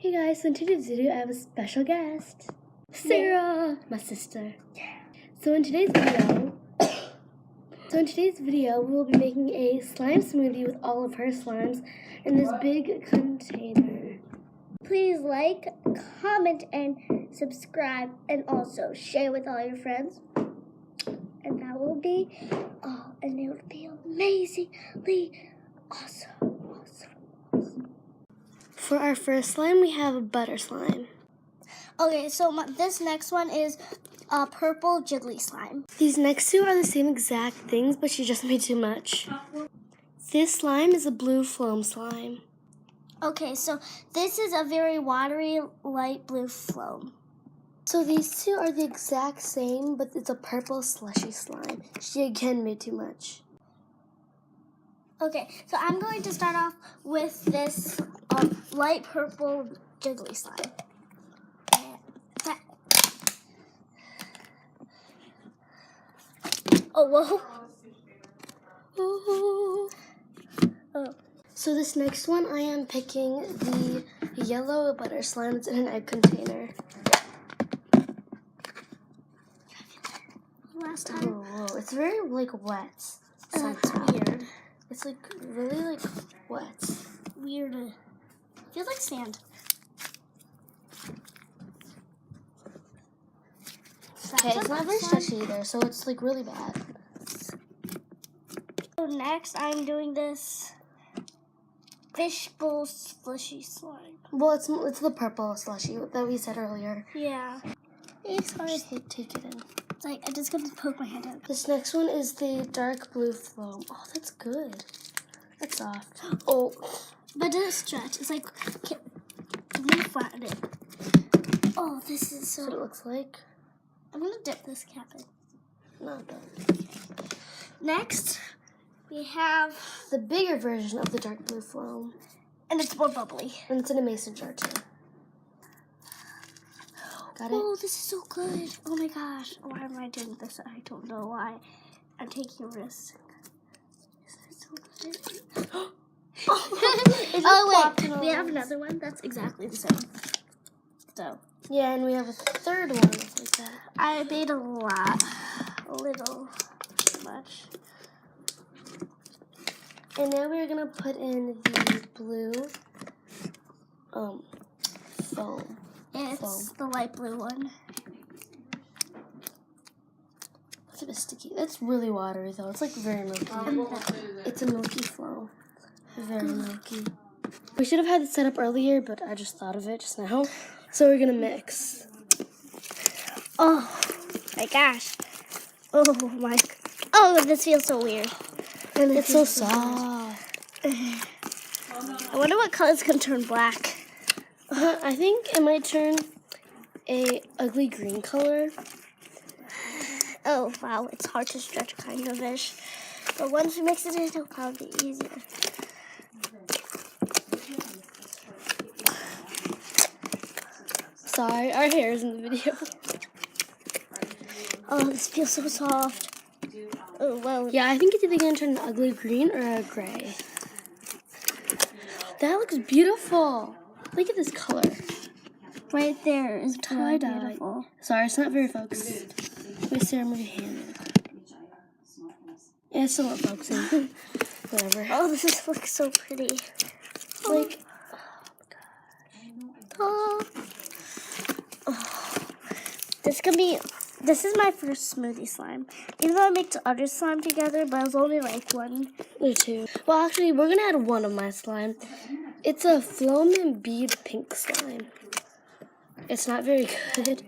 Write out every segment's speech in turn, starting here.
Hey guys, so in today's video I have a special guest, Sarah, my sister. So in today's video, we will be making a slime smoothie with all of her slimes in this big container. Please like, comment, and subscribe, and also share with all your friends. And that will be and it will be amazingly awesome. For our first slime, we have a butter slime. Okay, so this next one is purple jiggly slime. These next two are the same exact things, but she just made too much. This slime is a blue foam slime. Okay, so this is a very watery light blue foam. So these two are the exact same, but it's a purple slushy slime. She again made too much. Okay, so I'm going to start off with this light purple jiggly slime. Oh, whoa. Ooh. Oh. So this next one, I am picking the yellow butter slime. It's in an egg container. Last time. Whoa, it's very wet. That's weird. It's really wet. Weird. Feels like sand. Okay, it's not very stretchy either, so it's really bad. So next, I'm doing this fishbowl slushy slime. Well, it's the purple slushy that we said earlier. Yeah. It's hard. Just take it in. It's like I'm just gonna poke my hand out. This next one is the dark blue foam. Oh, that's good. That's soft. Oh, but it doesn't stretch. It's like, let me flatten it. Oh, this is that's what it looks like. I'm gonna dip this cap in. Not bad. Next, we have The bigger version of the dark blue foam. and it's more bubbly. And it's in a mason jar too. Got it? Oh, this is so good. Oh my gosh. Why am I doing this? I don't know why. I'm taking a risk. Is that so good? Oh wait, we have another one that's exactly the same. So Yeah, and we have a third one that's like that. I made a little too much. And now we're gonna put in the blue foam. It's the light blue one. It's a bit sticky. It's really watery though. It's very milky. It's a milky flow. Very milky. We should have had it set up earlier, but I just thought of it just now. So we're gonna mix. Oh my gosh. Oh, this feels so weird. And it's so soft. I wonder what color's gonna turn black. I think it might turn a ugly green color. Oh wow, it's hard to stretch kind of ish. But once we mix it in, it'll probably be easier. Sorry, our hair is in the video. Oh, this feels so soft. Oh wow. Yeah, I think it's either gonna turn an ugly green or a gray. That looks beautiful. Look at this color. Right there is Tie-dye. beautiful. Sorry, it's not very focused. Wait, Sarah, move your hand. Yeah, it's still not focusing. Whatever. Oh, this looks so pretty. Oh Oh. This is my first smoothie slime. Even though I mixed other slime together, but it was only like one. or two. Well, actually, we're gonna add one of my slime. It's a foam and bead pink slime. It's not very good,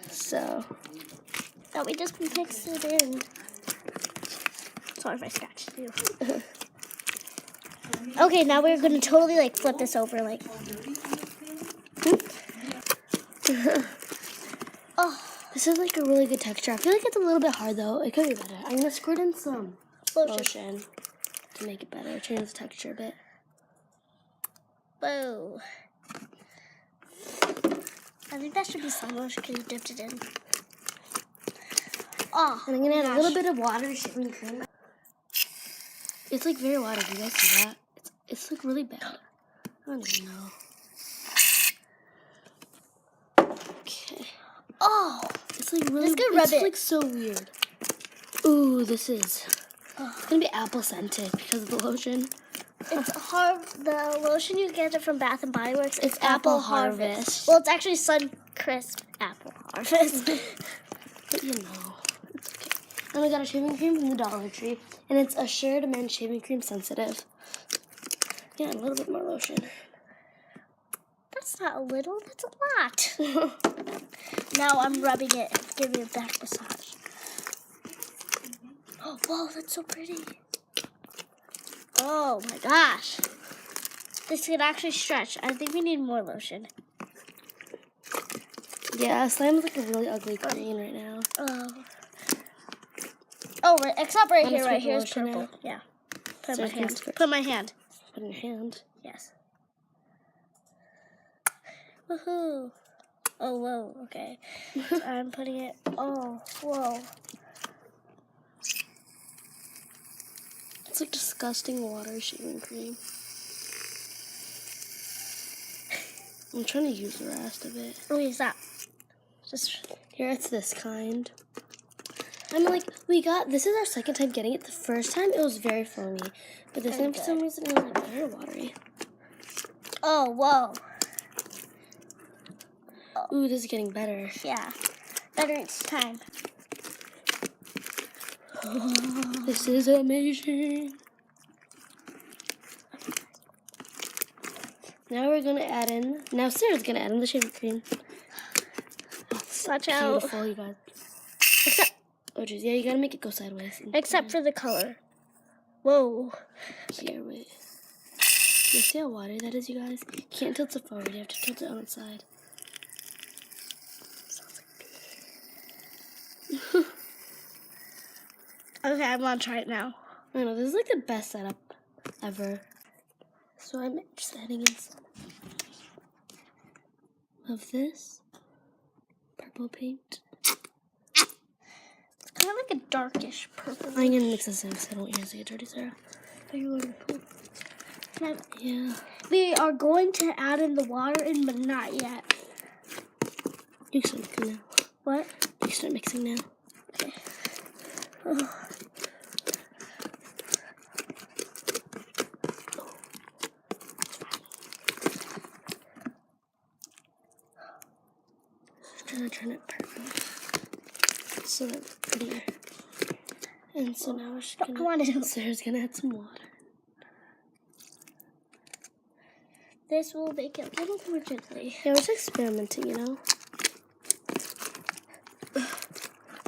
so. Oh, we just mixed it in. Sorry if I scratched you. Okay, now we're gonna totally flip this over Oh, This is a really good texture. I feel like it's a little bit hard though. It could be better. I'm gonna squirt in some lotion to make it better, change the texture a bit. Whoa. I think that should be some lotion because you dipped it in. Oh, And I'm gonna add a little bit of water, shaving cream. It's very watery. Do you guys see that? It's really bad. I don't even know. Oh, It's like really, Just gonna rub it's it. like so weird. Ooh, this is. Oh. It's gonna be apple scented because of the lotion. It's the lotion you get it from Bath and Body Works. It's Apple Apple Harvest. Harvest. Well, it's actually Sun Crisp Apple Harvest. But you know, it's okay. Then we got a shaving cream from the Dollar Tree, and it's Assured Men Shaving Cream Sensitive. Yeah, a little bit more lotion. That's not a little, that's a lot. Now I'm rubbing it. Give me a back massage. Oh, whoa, that's so pretty. Oh my gosh. This could actually stretch. I think we need more lotion. Yeah, slime's like a really ugly green right now. Oh, right, except right here. Wanna Right sprinkle here is lotion purple. out? Yeah. Put So my I can hand. spritz. Put my hand. Put in your hand. Yes. Woohoo. Oh, whoa. Okay. So I'm putting it. Oh, whoa. It's like disgusting water shaving cream. I'm trying to use the rest of it. What is that? Just Here, it's this kind. I mean, like, this is our second time getting it. The first time, it was very foamy. But this time, for some reason, it was like very watery. oh, whoa. Ooh, this is getting better. Yeah. Better each time. This is amazing. Now we're gonna add in. Now Sarah's gonna add in the shaving cream. Watch out. Beautiful, you guys. Except, Oh, jeez, yeah, you gotta make it go sideways. except for the color. Whoa. Here, wait. You see how watery that is, you guys? You can't tilt it forward. You have to tilt it on its side. Okay, I'm gonna try it now. I know, this is like the best setup ever. So I'm just adding in some of this purple paint. It's kind of like a darkish purple. I'm gonna mix this in so I don't use it dirty, Sarah. Very wonderful. Yeah. We are going to add in the water in, but not yet. You can start mixing now. What? You can start mixing now. Okay. Oh. I'm gonna turn it purple so that's prettier. And so now we're just I want gonna. to. Sarah's gonna add some water. This will make it a little more gently. Yeah, we're just experimenting, you know.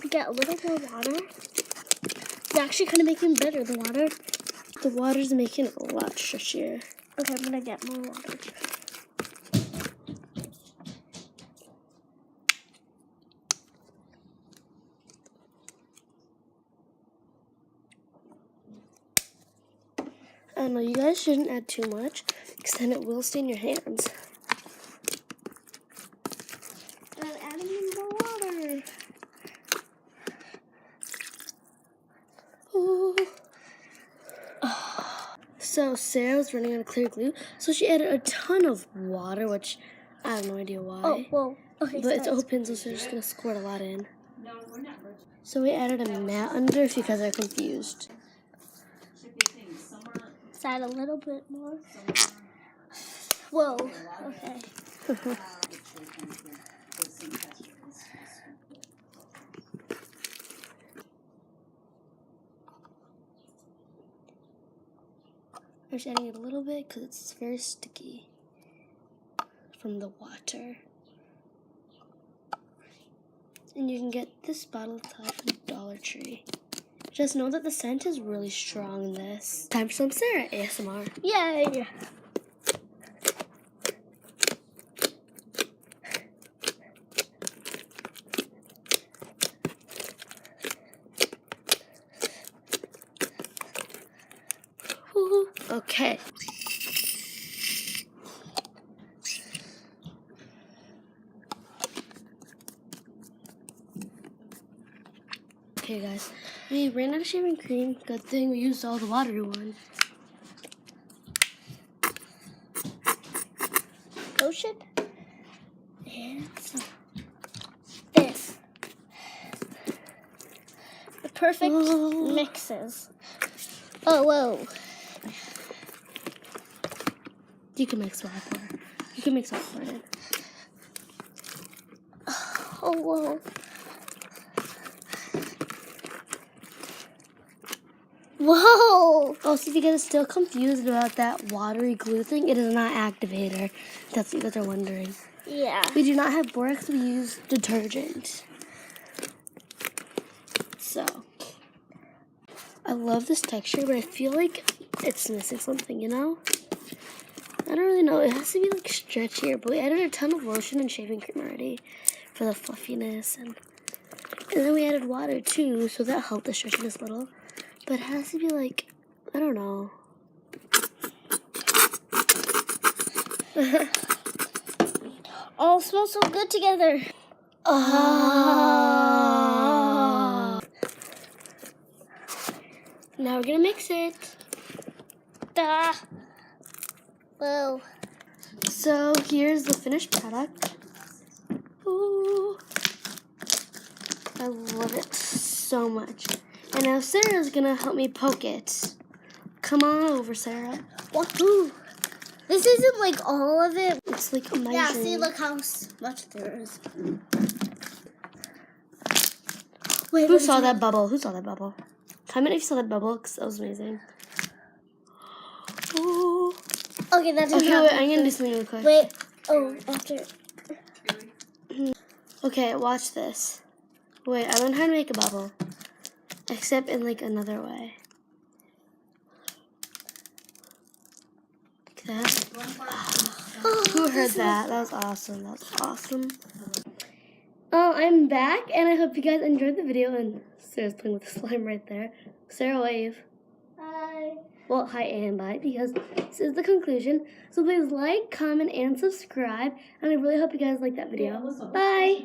We get a little more water. It's actually kind of making better, the water. The water's making it a lot stretchier. Okay, I'm gonna get more water. I don't know, you guys shouldn't add too much because then it will stain your hands. I'm adding in more water. Ooh. So Sarah was running out of clear glue, so she added a ton of water, which I have no idea why. Oh, whoa. Okay, But it's stop. open, so Sarah's just gonna squirt a lot in. So we added a mat under if you guys are confused. Let's add a little bit more. Whoa. Okay. I'm just adding it a little bit because it's very sticky from the water. And you can get this bottle of top from Dollar Tree. Just know that the scent is really strong in this. Time for some Sarah ASMR. Yay. Woo-hoo. Okay. Okay, guys. We ran out of shaving cream. Good thing we used all the watery one. Lotion. And some. This. perfect mixes. Oh, whoa. You can mix black water. You can mix hot water. Oh, whoa. Whoa! Oh, so if you guys are still confused about that watery glue thing, it is not activator. That's what you guys are wondering. Yeah. We do not have borax, we use detergent. So, I love this texture, but I feel like it's missing something, you know? I don't really know. It has to be like stretchier, but we added a ton of lotion and shaving cream already for the fluffiness. And then we added water too, so that helped the stretchiness a little. But it has to be like, I don't know. All smells so good together. Now we're gonna mix it. Duh. Whoa. So here's the finished product. Ooh. I love it so much. And now Sarah's gonna help me poke it. Come on over, Sarah. Wahoo! This isn't like all of it. It's like amazing. Yeah, see, look how much there is. Wait, Who saw that bubble? Who saw that bubble? Comment if you saw that bubble, because that was amazing. Ooh. Okay, that didn't Okay, happen. wait, I'm gonna do something really quick. Wait. Oh, after. Okay, watch this. Wait, I learned how to make a bubble. Except in like another way. Like that. Who heard that? That was awesome. That was awesome. Oh, I'm back, and I hope you guys enjoyed the video. And Sarah's playing with the slime right there. Sarah, wave. Hi. Well, hi and bye, because this is the conclusion. So please like, comment, and subscribe. And I really hope you guys like that video. Bye.